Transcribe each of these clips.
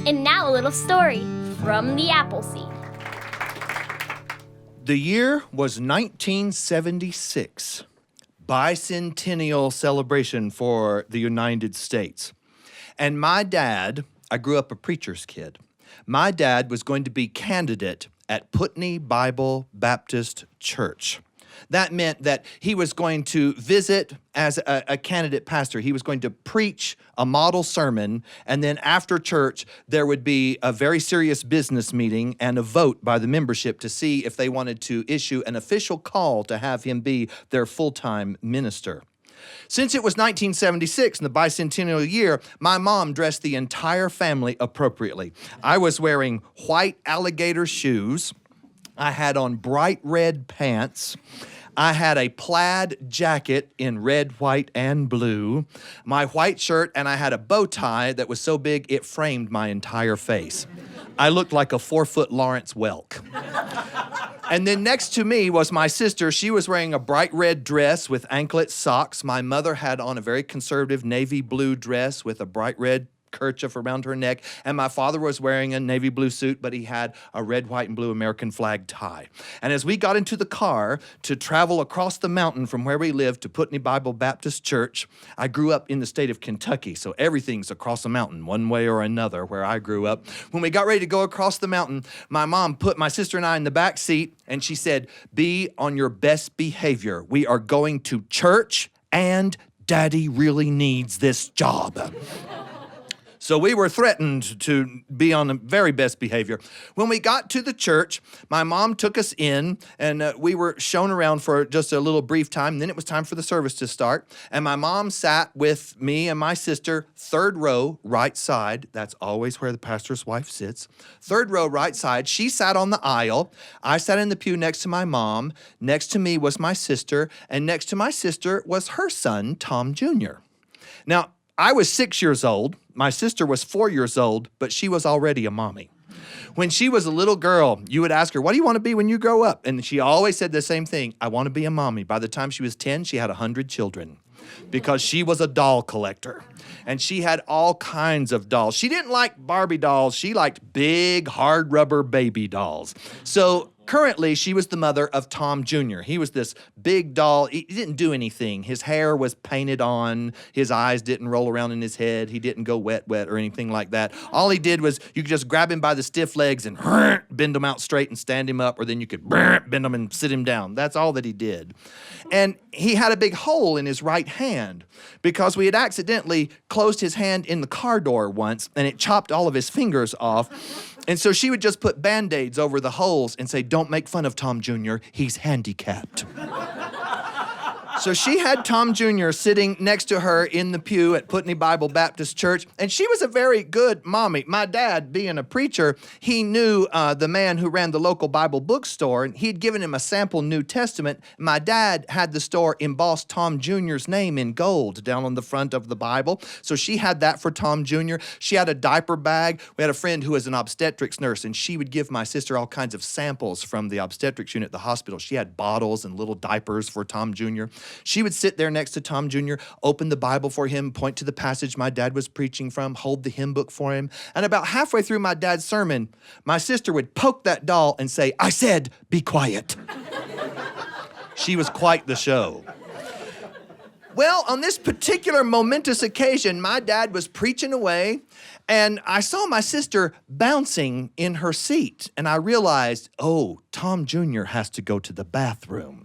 And now a little story from the apple seed. The year was 1976, bicentennial celebration for the United States. And my dad, I grew up a preacher's kid. My dad was going to be candidate at Putney Bible Baptist Church. That meant that he was going to visit as a candidate pastor. He was going to preach a model sermon, and then after church, there would be a very serious business meeting and a vote by the membership to see if they wanted to issue an official call to have him be their full-time minister. Since it was 1976 in the bicentennial year, my mom dressed the entire family appropriately. I was wearing white alligator shoes. I had on bright red pants. I had a plaid jacket in red, white, and blue, my white shirt, and I had a bow tie that was so big it framed my entire face. I looked like a 4-foot Lawrence Welk. And then next to me was my sister. She was wearing a bright red dress with anklet socks. My mother had on a very conservative navy blue dress with a bright red kerchief around her neck, and my father was wearing a navy blue suit, but he had a red, white, and blue American flag tie. And as we got into the car to travel across the mountain from where we lived to Putney Bible Baptist Church, I grew up in the state of Kentucky, so everything's across the mountain one way or another where I grew up. When we got ready to go across the mountain, my mom put my sister and I in the back seat, and she said, "Be on your best behavior. We are going to church, and Daddy really needs this job." So we were threatened to be on the very best behavior. When we got to the church, my mom took us in, and we were shown around for just a little brief time. And then it was time for the service to start. And my mom sat with me and my sister, third row, right side. That's always where the pastor's wife sits. Third row, right side. She sat on the aisle. I sat in the pew next to my mom. Next to me was my sister. And next to my sister was her son, Tom Jr. Now, I was 6 years old. My sister was 4 years old, but she was already a mommy. When she was a little girl, you would ask her, "What do you want to be when you grow up?" And she always said the same thing, "I want to be a mommy." By the time she was 10, she had 100 children because she was a doll collector. And she had all kinds of dolls. She didn't like Barbie dolls. She liked big, hard rubber baby dolls. So currently, she was the mother of Tom Jr. He was this big doll. He didn't do anything. His hair was painted on. His eyes didn't roll around in his head. He didn't go wet or anything like that. All he did was you could just grab him by the stiff legs and bend him out straight and stand him up, or then you could bend him and sit him down. That's all that he did. And he had a big hole in his right hand because we had accidentally closed his hand in the car door once, and it chopped all of his fingers off. And so she would just put Band-Aids over the holes and say, "Don't make fun of Tom Jr., he's handicapped." So she had Tom Jr. sitting next to her in the pew at Putney Bible Baptist Church, and she was a very good mommy. My dad, being a preacher, he knew the man who ran the local Bible bookstore, and he'd given him a sample New Testament. My dad had the store emboss Tom Jr.'s name in gold down on the front of the Bible, so she had that for Tom Jr. She had a diaper bag. We had a friend who was an obstetrics nurse, and she would give my sister all kinds of samples from the obstetrics unit at the hospital. She had bottles and little diapers for Tom Jr. She would sit there next to Tom Jr., open the Bible for him, point to the passage my dad was preaching from, hold the hymn book for him. And about halfway through my dad's sermon, my sister would poke that doll and say, "I said, be quiet." She was quite the show. Well, on this particular momentous occasion, my dad was preaching away, and I saw my sister bouncing in her seat, and I realized, oh, Tom Jr. has to go to the bathroom.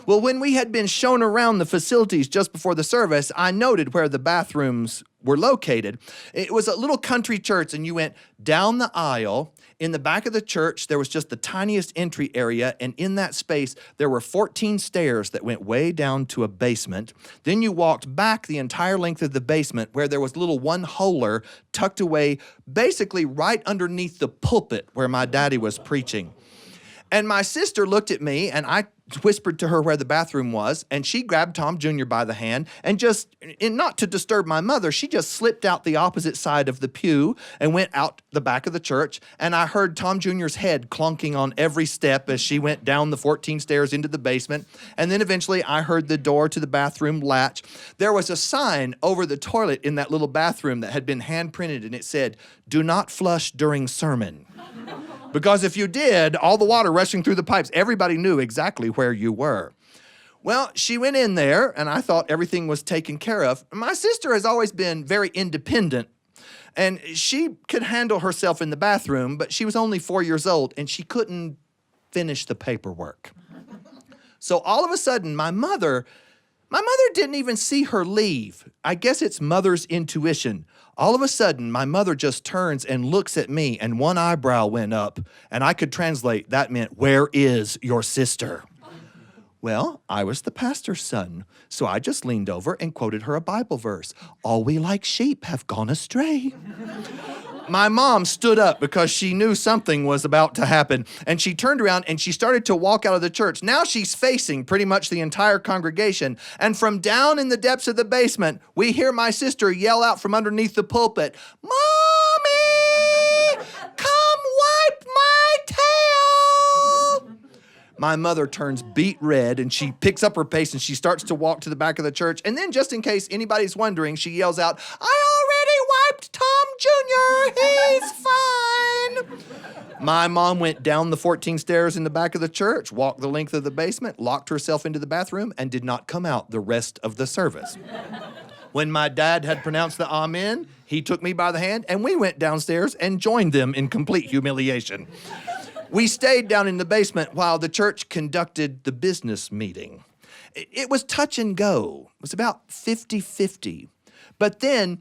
Well, when we had been shown around the facilities just before the service, I noted where the bathrooms were located. It was a little country church, and you went down the aisle. In the back of the church, there was just the tiniest entry area, and in that space, there were 14 stairs that went way down to a basement. Then you walked back the entire length of the basement where there was a little one-holer tucked away basically right underneath the pulpit where my daddy was preaching. And my sister looked at me, and I whispered to her where the bathroom was, and she grabbed Tom Jr. by the hand, and not to disturb my mother, she just slipped out the opposite side of the pew and went out the back of the church, and I heard Tom Jr.'s head clunking on every step as she went down the 14 stairs into the basement, and then eventually I heard the door to the bathroom latch. There was a sign over the toilet in that little bathroom that had been hand-printed, and it said, "Do not flush during sermon." Because if you did, all the water rushing through the pipes, everybody knew exactly where you were. Well, she went in there, and I thought everything was taken care of. My sister has always been very independent, and she could handle herself in the bathroom, but she was only 4 years old, and she couldn't finish the paperwork. So all of a sudden, my mother didn't even see her leave. I guess it's mother's intuition. All of a sudden, my mother just turns and looks at me, and one eyebrow went up, and I could translate that meant, "Where is your sister?" Well, I was the pastor's son, so I just leaned over and quoted her a Bible verse. "All we like sheep have gone astray." My mom stood up because she knew something was about to happen, and she turned around and she started to walk out of the church. Now she's facing pretty much the entire congregation, and from down in the depths of the basement, we hear my sister yell out from underneath the pulpit, "Mommy, come wipe my tail!" My mother turns beet red, and she picks up her pace and she starts to walk to the back of the church, and then just in case anybody's wondering, she yells out, "I already wiped Tom Jr., he's fine." My mom went down the 14 stairs in the back of the church, walked the length of the basement, locked herself into the bathroom, and did not come out the rest of the service. When my dad had pronounced the amen, he took me by the hand, and we went downstairs and joined them in complete humiliation. We stayed down in the basement while the church conducted the business meeting. It was touch and go. It was about 50-50. But then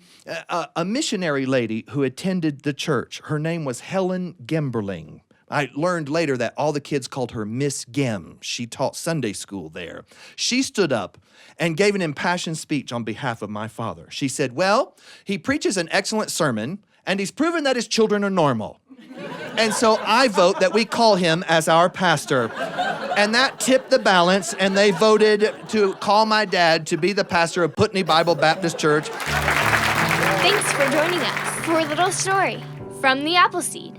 a missionary lady who attended the church, her name was Helen Gemberling. I learned later that all the kids called her Miss Gem. She taught Sunday school there. She stood up and gave an impassioned speech on behalf of my father. She said, "Well, he preaches an excellent sermon, and he's proven that his children are normal. And so I vote that we call him as our pastor." And that tipped the balance, and they voted to call my dad to be the pastor of Putney Bible Baptist Church. Thanks for joining us for a little story from the Appleseed.